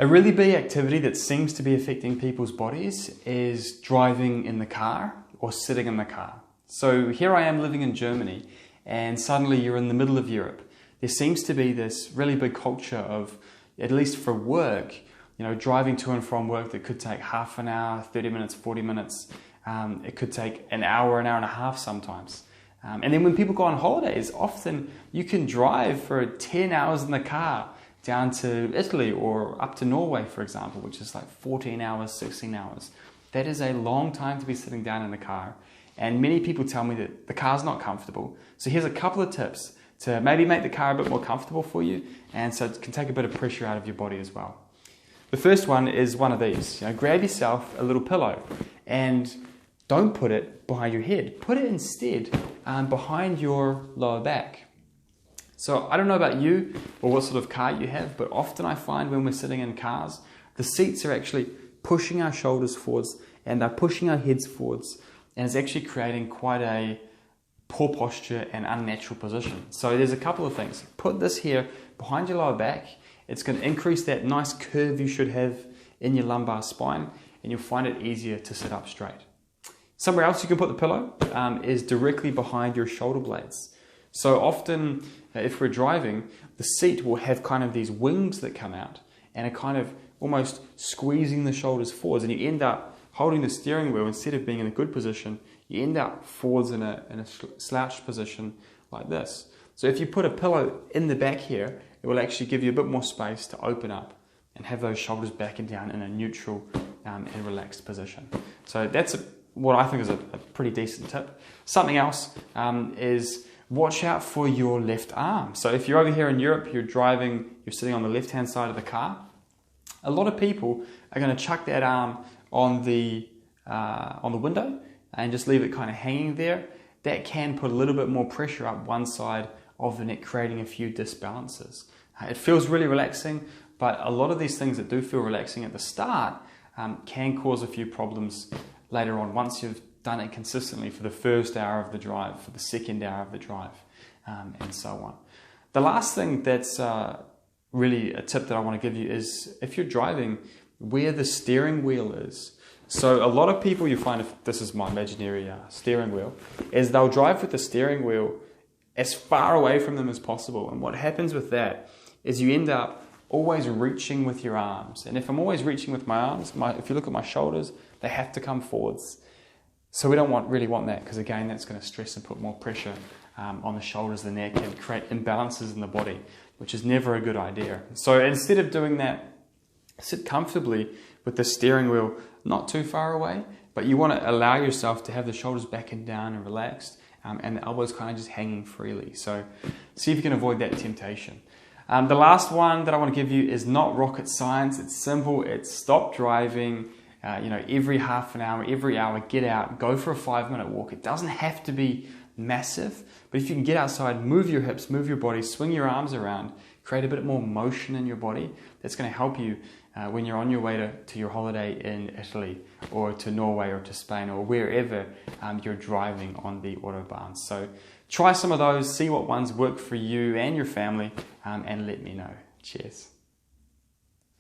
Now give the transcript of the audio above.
A really big activity that seems to be affecting people's bodies is driving in the car or sitting in the car. So here I am living in Germany, and suddenly you're in the middle of Europe. There seems to be this really big culture of, at least for work, driving to and from work that could take half an hour, 30 minutes, 40 minutes. It could take an hour and a half sometimes. And then when people go on holidays, often you can drive for 10 hours in the car down to Italy or up to Norway, for example, which is like 14 hours, 16 hours. That is a long time to be sitting down in the car. And many people tell me that the car's not comfortable. So here's a couple of tips to maybe make the car a bit more comfortable for you, and so it can take a bit of pressure out of your body as well. The first one is one of these. Grab yourself a little pillow and don't put it behind your head. Put it instead behind your lower back. So I don't know about you or what sort of car you have, but often I find when we're sitting in cars, the seats are actually pushing our shoulders forwards and they're pushing our heads forwards, and it's actually creating quite a poor posture and unnatural position. So there's a couple of things. Put this here behind your lower back. It's going to increase that nice curve you should have in your lumbar spine, and you'll find it easier to sit up straight. Somewhere else you can put the pillow is directly behind your shoulder blades. So often, if we're driving, the seat will have kind of these wings that come out and are kind of almost squeezing the shoulders forwards, and you end up holding the steering wheel. Instead of being in a good position, you end up forwards in a slouched position like this. So if you put a pillow in the back here, it will actually give you a bit more space to open up and have those shoulders back and down in a neutral and relaxed position. So that's what I think is a pretty decent tip. Something else is watch out for your left arm. So if you're over here in Europe, you're driving, you're sitting on the left-hand side of the car, a lot of people are going to chuck that arm on the window and just leave it kind of hanging there. That can put a little bit more pressure up one side of the neck, creating a few disbalances. It feels really relaxing, but a lot of these things that do feel relaxing at the start can cause a few problems later on once you've done it consistently for the first hour of the drive, for the second hour of the drive, and so on. The last thing that's really a tip that I want to give you is if you're driving, where the steering wheel is. So a lot of people, you find, if this is my imaginary steering wheel, is they'll drive with the steering wheel as far away from them as possible. And what happens with that is you end up always reaching with your arms. And if I'm always reaching with my arms, if you look at my shoulders, they have to come forwards. So we don't really want that, because again, that's going to stress and put more pressure on the shoulders, the neck, and create imbalances in the body, which is never a good idea. So instead of doing that, sit comfortably with the steering wheel not too far away, but you want to allow yourself to have the shoulders back and down and relaxed, and the elbows kind of just hanging freely. So see if you can avoid that temptation. The last one that I want to give you is not rocket science. It's simple. It's stop driving. Every half an hour, every hour, get out, go for a 5-minute walk. It doesn't have to be massive, but if you can get outside, move your hips, move your body, swing your arms around, create a bit more motion in your body, that's going to help you when you're on your way to your holiday in Italy or to Norway or to Spain or wherever you're driving on the Autobahns. So try some of those, see what ones work for you and your family, and let me know. Cheers.